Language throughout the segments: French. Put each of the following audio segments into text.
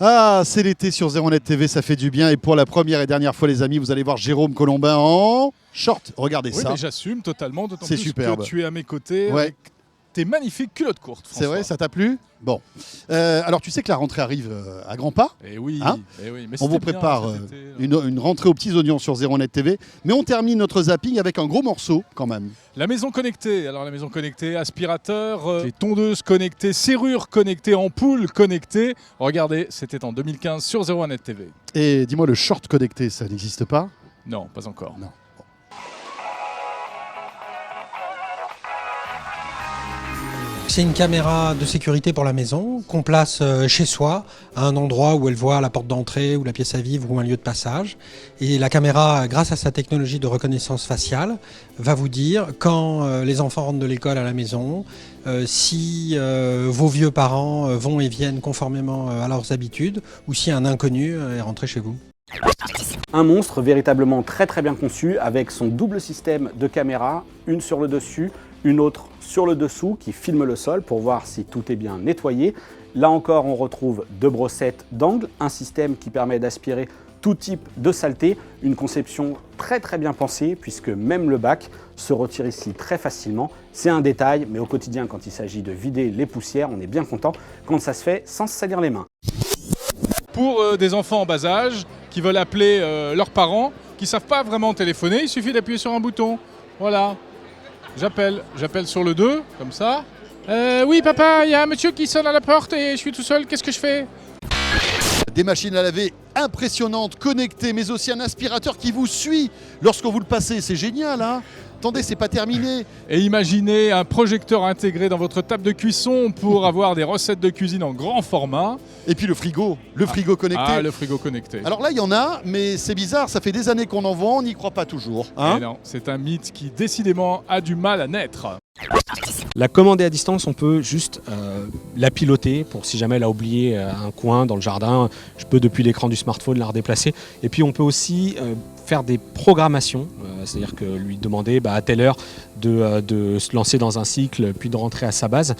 Ah, c'est l'été sur 01net TV, ça fait du bien. Et pour la première et dernière fois, les amis, vous allez voir Jérôme Colombin en short. Regardez Oui, ça. mais j'assume totalement, d'autant C'est plus superbe. que tu es à mes côtés Ouais. avec tes magnifiques culottes courtes, C'est vrai, François. ça t'a plu? Bon. Alors, tu sais que la rentrée arrive à grands pas. Eh oui, Hein eh oui, mais On vous c'était bien, prépare cet été, une rentrée aux petits oignons sur 01net TV. Mais on termine notre zapping avec un gros morceau quand même. La maison connectée, alors la maison connectée, aspirateur, les tondeuses connectées, serrures connectées, ampoules connectées. Regardez, c'était en 2015 sur 01net TV. Et dis-moi, le short connecté, ça n'existe pas? Non, pas encore. Non. C'est une caméra de sécurité pour la maison qu'on place chez soi, à un endroit où elle voit la porte d'entrée ou la pièce à vivre ou un lieu de passage. Et la caméra, grâce à sa technologie de reconnaissance faciale, va vous dire quand les enfants rentrent de l'école à la maison, si vos vieux parents vont et viennent conformément à leurs habitudes ou si un inconnu est rentré chez vous. Un monstre véritablement très bien conçu avec son double système de caméras, une sur le dessus, une autre sur le dessous qui filme le sol pour voir si tout est bien nettoyé. Là encore, on retrouve deux brossettes d'angle, un système qui permet d'aspirer tout type de saleté, une conception très bien pensée puisque même le bac se retire ici très facilement. C'est un détail, mais au quotidien, quand il s'agit de vider les poussières, on est bien content quand ça se fait sans se salir les mains. Pour des enfants en bas âge qui veulent appeler leurs parents, qui ne savent pas vraiment téléphoner, il suffit d'appuyer sur un bouton. Voilà. J'appelle sur le 2, comme ça. Oui papa, il y a un monsieur qui sonne à la porte et je suis tout seul, qu'est-ce que je fais? Des machines à laver impressionnantes, connectées, mais aussi un aspirateur qui vous suit lorsque vous le passez. C'est génial, hein? Attendez, c'est pas terminé. Et imaginez un projecteur intégré dans votre table de cuisson pour avoir des recettes de cuisine en grand format. Et puis le frigo connecté. Ah, le frigo connecté. Alors là, il y en a, mais c'est bizarre, ça fait des années qu'on en vend, on n'y croit pas toujours. Hein? Eh non, c'est un mythe qui décidément a du mal à naître. La commander à distance, on peut juste la piloter pour si jamais elle a oublié un coin dans le jardin, je peux depuis l'écran du smartphone la redéplacer. Et puis on peut aussi faire des programmations, c'est-à-dire que lui demander à telle heure de se lancer dans un cycle puis de rentrer à sa base.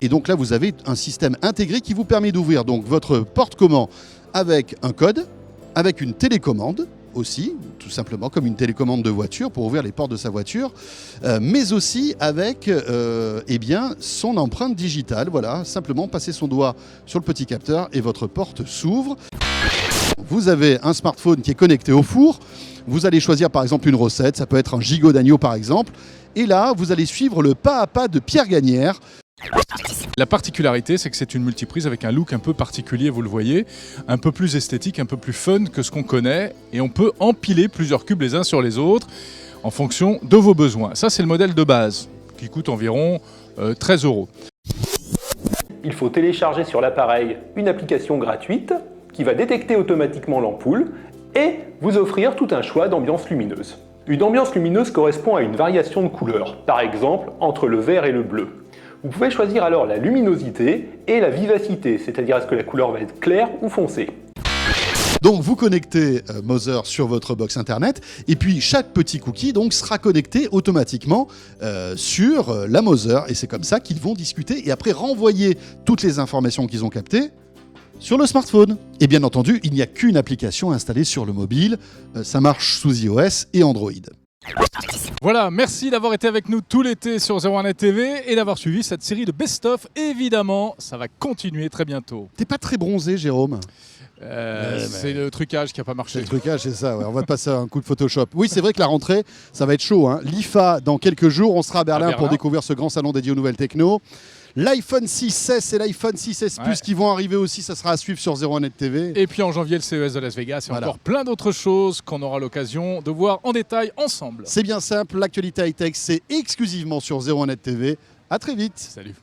Et donc là, vous avez un système intégré qui vous permet d'ouvrir donc votre porte-comment avec un code, avec une télécommande aussi, tout simplement comme une télécommande de voiture pour ouvrir les portes de sa voiture, mais aussi avec eh bien, son empreinte digitale. Voilà, simplement passer son doigt sur le petit capteur et votre porte s'ouvre. Vous avez un smartphone qui est connecté au four. Vous allez choisir par exemple une recette, ça peut être un gigot d'agneau par exemple. Et là, vous allez suivre le pas à pas de Pierre Gagnère. La particularité, c'est que c'est une multiprise avec un look un peu particulier, vous le voyez, un peu plus esthétique, un peu plus fun que ce qu'on connaît, et on peut empiler plusieurs cubes les uns sur les autres en fonction de vos besoins. Ça, c'est le modèle de base, qui coûte environ 13 €. Il faut télécharger sur l'appareil une application gratuite qui va détecter automatiquement l'ampoule et vous offrir tout un choix d'ambiance lumineuse. Une ambiance lumineuse correspond à une variation de couleurs, par exemple entre le vert et le bleu. Vous pouvez choisir alors la luminosité et la vivacité, c'est-à-dire est-ce que la couleur va être claire ou foncée. Donc vous connectez Mother sur votre box internet et puis chaque petit cookie donc sera connecté automatiquement sur la Mother et c'est comme ça qu'ils vont discuter et après renvoyer toutes les informations qu'ils ont captées sur le smartphone. Et bien entendu, il n'y a qu'une application installée sur le mobile, ça marche sous iOS et Android. Voilà, merci d'avoir été avec nous tout l'été sur 01net TV et d'avoir suivi cette série de best-of. Évidemment, ça va continuer très bientôt. T'es pas très bronzé, Jérôme? C'est le trucage qui n'a pas C'est marché. le trucage, c'est ça. Ouais. On va te passer un coup de Photoshop. Oui, c'est vrai que la rentrée, ça va être chaud. Hein. L'IFA, dans quelques jours, on sera à Berlin pour découvrir ce grand salon dédié aux nouvelles techno. L'iPhone 6S et l'iPhone 6S Plus qui vont arriver aussi, ça sera à suivre sur 01net TV. Et puis en janvier, le CES de Las Vegas et encore plein d'autres choses qu'on aura l'occasion de voir en détail ensemble. C'est bien simple, l'actualité high-tech, c'est exclusivement sur 01net TV. À très vite. Salut.